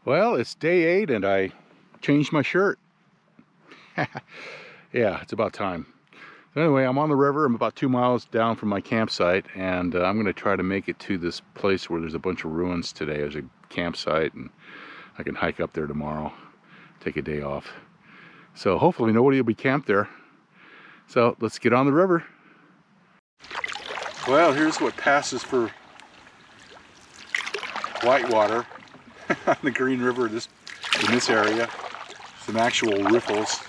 Well, it's day 8 and I changed my shirt. Yeah, it's about time. So anyway, I'm on the river. I'm about 2 miles down from my campsite, and I'm going to try to make it to this place where there's a bunch of ruins today. There's a campsite, and I can hike up there tomorrow, take a day off. So hopefully nobody will be camped there. So let's get on the river. Well, here's what passes for whitewater on the Green River in this area. Some actual riffles.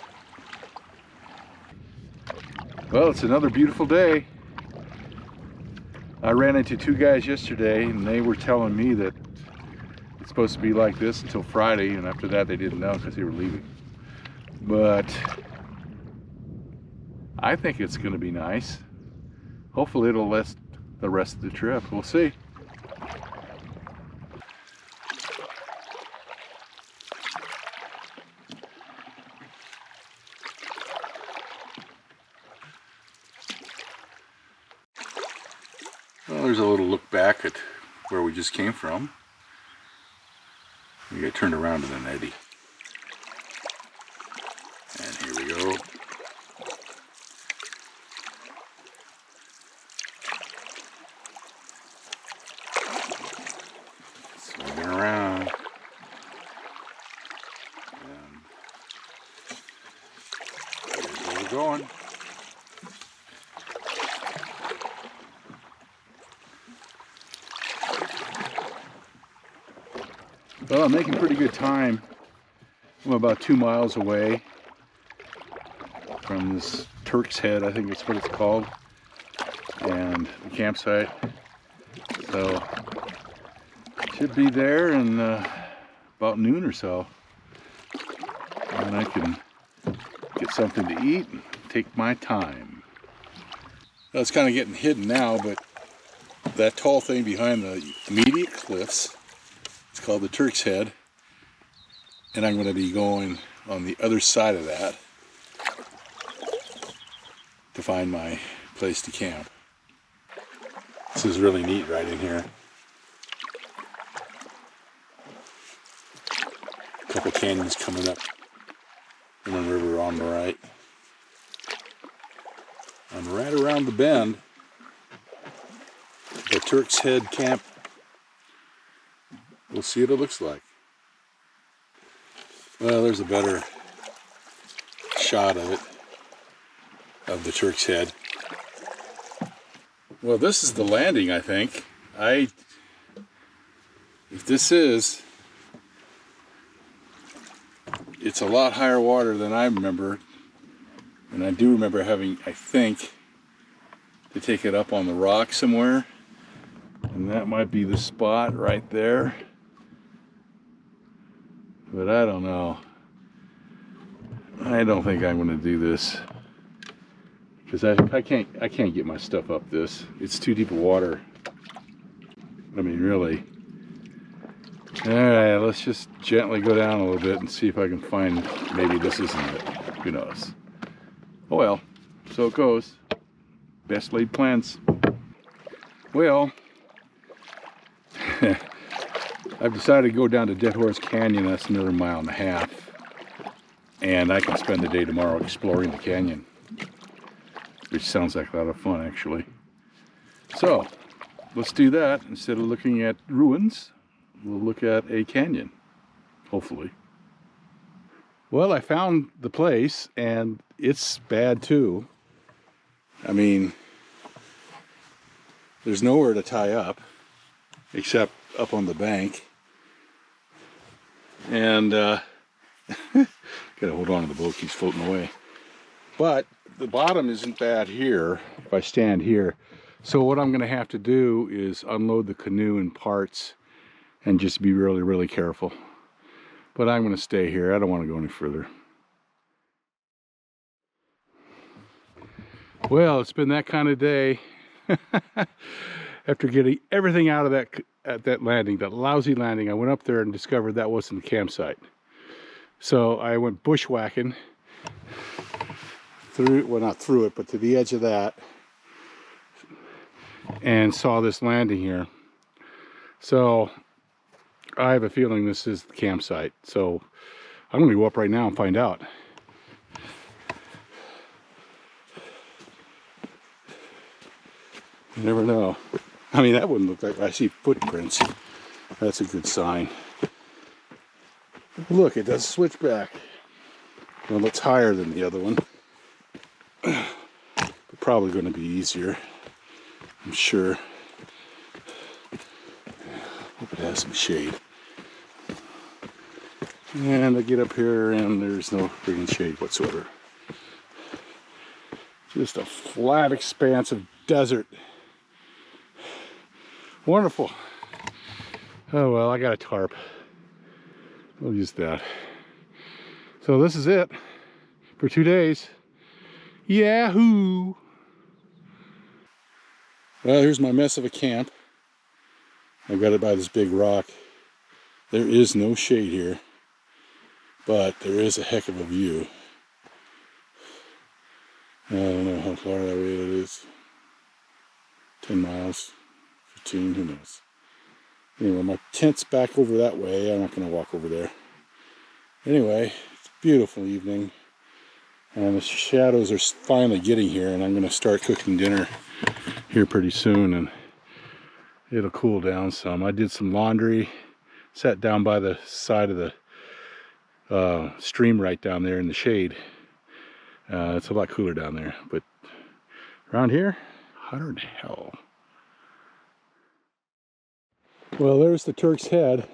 Well, it's another beautiful day. I ran into 2 guys yesterday and they were telling me that it's supposed to be like this until Friday, and after that they didn't know because they were leaving. But I think it's going to be nice. Hopefully it'll last the rest of the trip. We'll see. Well, there's a little look back at where we just came from. We get turned around in an eddy. And here we go. Swinging around. And here's where we're going. Well, I'm making pretty good time. I'm about 2 miles away from this Turk's Head, I think that's what it's called, and the campsite. So, should be there in about noon or so. And I can get something to eat and take my time. Well, it's kind of getting hidden now, but that tall thing behind the immediate cliffs, it's called the Turk's Head, and I'm going to be going on the other side of that to find my place to camp. This is really neat right in here. A couple canyons coming up in the river on the right. And right around the bend, the Turk's Head camp. We'll see what it looks like. Well, there's a better shot of it, of the Turk's Head. Well, this is the landing, I think. If this is, it's a lot higher water than I remember. And I do remember having, I think, to take it up on the rock somewhere. And that might be the spot right there. But I don't know. I don't think I'm going to do this because I can't get my stuff up this. It's too deep of water. I mean, really. All right, let's just gently go down a little bit and see if I can find. Maybe this isn't it. Who knows? Oh well. So it goes. Best laid plans. Well. I've decided to go down to Dead Horse Canyon. That's another 1.5 miles. And I can spend the day tomorrow exploring the canyon. Which sounds like a lot of fun, actually. So, let's do that. Instead of looking at ruins, we'll look at a canyon. Hopefully. Well, I found the place, and it's bad too. I mean, there's nowhere to tie up, except up on the bank. And gotta hold on to the boat, keeps floating away. But the bottom isn't bad here if I stand here. So what I'm gonna have to do is unload the canoe in parts and just be really, really careful. But I'm gonna stay here. I don't want to go any further. Well, it's been that kind of day. After getting everything out of that landing, that lousy landing, I went up there and discovered that wasn't the campsite. So I went bushwhacking through, well, not through it, but to the edge of that, and saw this landing here. So I have a feeling this is the campsite, so I'm gonna go up right now and find out. You never know. I mean, that wouldn't look like, I see footprints. That's a good sign. Look, it does switch back. Well, it's higher than the other one. But probably going to be easier, I'm sure. Hope it has some shade. And I get up here and there's no freaking shade whatsoever. Just a flat expanse of desert. Wonderful. Oh well, I got a tarp. We'll use that. So this is it for 2 days. Yahoo! Well, here's my mess of a camp. I got it by this big rock. There is no shade here, but there is a heck of a view. I don't know how far that way it is. 10 miles, 15, who knows. Anyway, my tent's back over that way. I'm not going to walk over there. Anyway, it's a beautiful evening. And the shadows are finally getting here, and I'm going to start cooking dinner here pretty soon, and it'll cool down some. I did some laundry, sat down by the side of the stream right down there in the shade. It's a lot cooler down there, but around here, hotter than hell. Well, there's the Turk's Head.